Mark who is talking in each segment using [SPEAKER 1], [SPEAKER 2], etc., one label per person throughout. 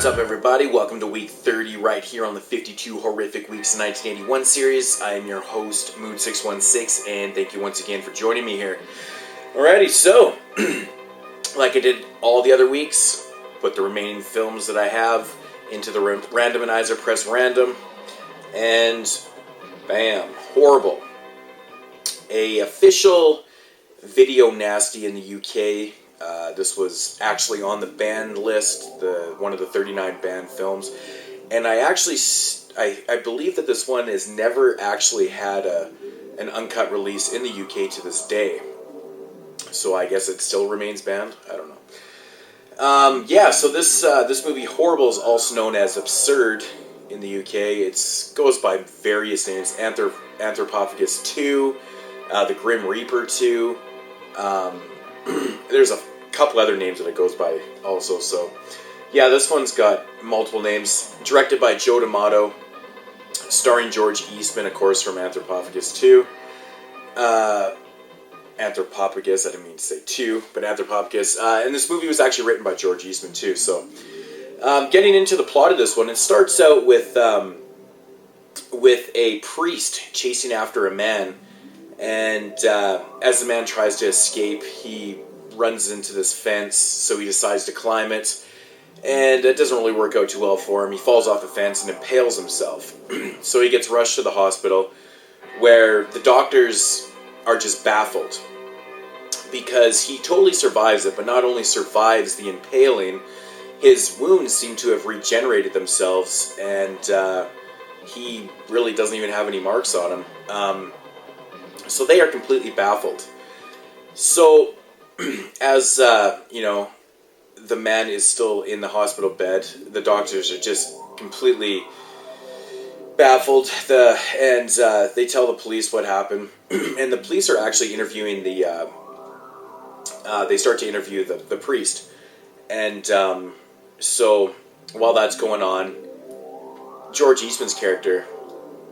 [SPEAKER 1] up, everybody? Welcome to week 30 right here on the 52 Horrific Weeks in 1981 series. I am your host, Mood616, and thank you once again for joining me here. Alrighty, so, like I did all the other weeks, put the remaining films that I have into the randomizer, press random, and bam, horrible. A official video nasty in the UK. This was actually on the banned list, one of the 39 banned films, and I believe that this one has never actually had an uncut release in the UK to this day. So I guess it still remains banned. I don't know. Yeah, so this movie Horrible is also known as Absurd in the UK. It goes by various names: Anthropophagus 2, the Grim Reaper 2. There's a couple other names that it goes by also. So yeah, this one's got multiple names. Directed by Joe D'Amato, starring George Eastman, of course, from Anthropophagus 2. Anthropophagus, I didn't mean to say 2, but Anthropophagus. And this movie was actually written by George Eastman too. So getting into the plot of this one, it starts out with a priest chasing after a man, and as the man tries to escape, he runs into this fence, so he decides to climb it, and it doesn't really work out too well for him. He falls off the fence and impales himself. So he gets rushed to the hospital, where the doctors are just baffled, because he totally survives it, but not only survives the impaling, his wounds seem to have regenerated themselves, and he really doesn't even have any marks on him. So they are completely baffled. So as the man is still in the hospital bed, the doctors are just completely baffled. They tell the police what happened, and the police are actually interviewing they start to interview the priest, and so while that's going on, George Eastman's character,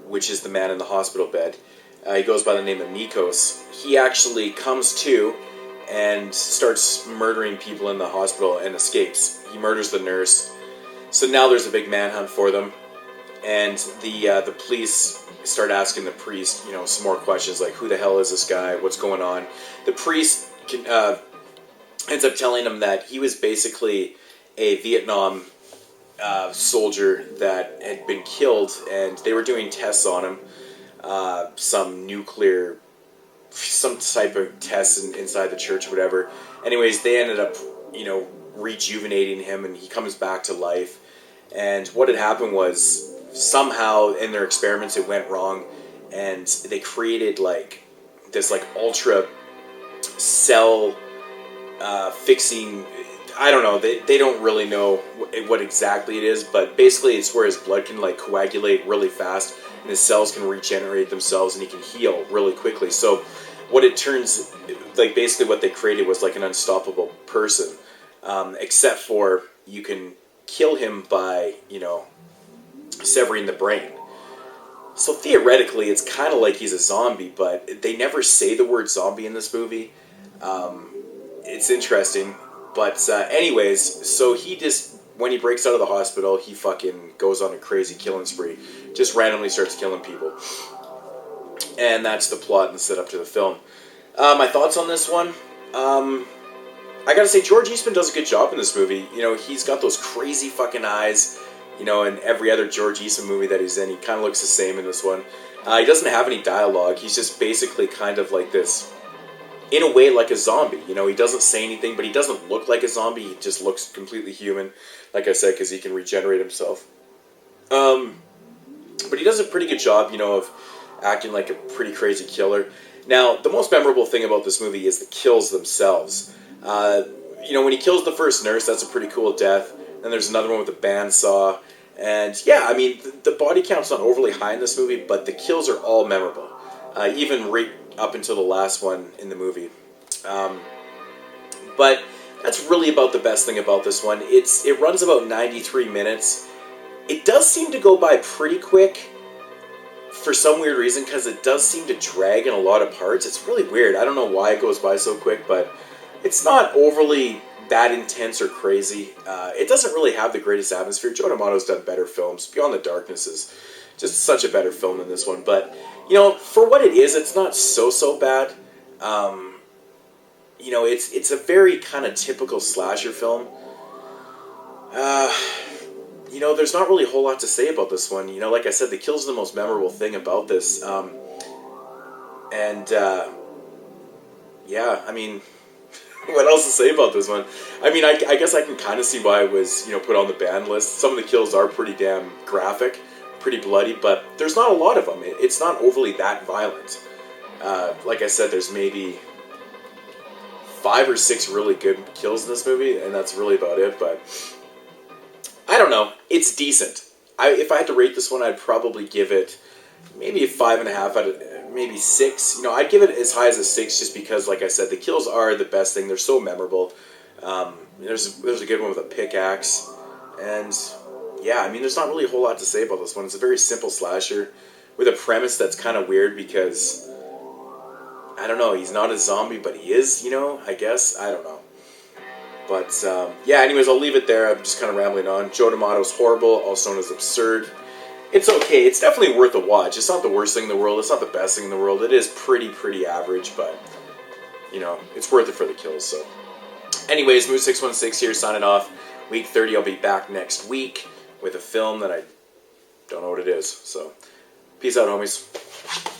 [SPEAKER 1] which is the man in the hospital bed, he goes by the name of Nikos. He actually comes to and starts murdering people in the hospital and escapes. He murders the nurse. So now there's a big manhunt for them, and the police start asking the priest, some more questions like, who the hell is this guy? What's going on? The priest ends up telling them that he was basically a Vietnam soldier that had been killed, and they were doing tests on him, some type of tests inside the church or whatever. Anyways, they ended up, rejuvenating him, and he comes back to life. And what had happened was, somehow in their experiments it went wrong, and they created this ultra cell fixing, I don't know, they don't really know what exactly it is, but basically it's where his blood can coagulate really fast, and his cells can regenerate themselves, and he can heal really quickly. So what it turns, basically what they created was an unstoppable person, except for you can kill him by, severing the brain. So theoretically, it's kind of like he's a zombie, but they never say the word zombie in this movie. It's interesting. But anyways, so when he breaks out of the hospital, he fucking goes on a crazy killing spree. Just randomly starts killing people. And that's the plot and the setup to the film. My thoughts on this one? I gotta say, George Eastman does a good job in this movie. He's got those crazy fucking eyes. In every other George Eastman movie that he's in, he kind of looks the same in this one. He doesn't have any dialogue. He's just basically kind of like this, in a way, like a zombie. He doesn't say anything, but he doesn't look like a zombie. He just looks completely human, like I said, because he can regenerate himself. But he does a pretty good job, of acting like a pretty crazy killer. Now, the most memorable thing about this movie is the kills themselves. When he kills the first nurse, that's a pretty cool death. Then there's another one with a bandsaw. And yeah, I mean, the body count's not overly high in this movie, but the kills are all memorable. Even right up until the last one in the movie. But that's really about the best thing about this one. It runs about 93 minutes. It does seem to go by pretty quick for some weird reason, because it does seem to drag in a lot of parts. It's really weird. I don't know why it goes by so quick, but it's not overly that intense or crazy. It doesn't really have the greatest atmosphere. Joe D'Amato's done better films. Beyond the Darkness is just such a better film than this one. But, you know, for what it is, it's not so bad. You know, it's a very kind of typical slasher film. You know, there's not really a whole lot to say about this one. You know, like I said, the kills are the most memorable thing about this. Yeah, I mean, what else to say about this one? I mean, I guess I can kind of see why it was, you know, put on the ban list. Some of the kills are pretty damn graphic, pretty bloody, but there's not a lot of them. It's not overly that violent. Like I said, there's maybe 5 or 6 really good kills in this movie, and that's really about it, but I don't know. It's decent. If I had to rate this one, I'd probably give it maybe a 5.5 out of maybe 6. You know, I'd give it as high as a 6 just because, like I said, the kills are the best thing. They're so memorable. There's a good one with a pickaxe, and yeah, I mean, there's not really a whole lot to say about this one. It's a very simple slasher with a premise that's kind of weird because I don't know. He's not a zombie, but he is. You know, I guess I don't know. But yeah, anyways, I'll leave it there. I'm just kind of rambling on. Joe D'Amato's horrible, also known as absurd. It's okay. It's definitely worth a watch. It's not the worst thing in the world. It's not the best thing in the world. It is pretty average, but, you know, it's worth it for the kills. So, anyways, Moose616 here, signing off. Week 30, I'll be back next week with a film that I don't know what it is. So, peace out, homies.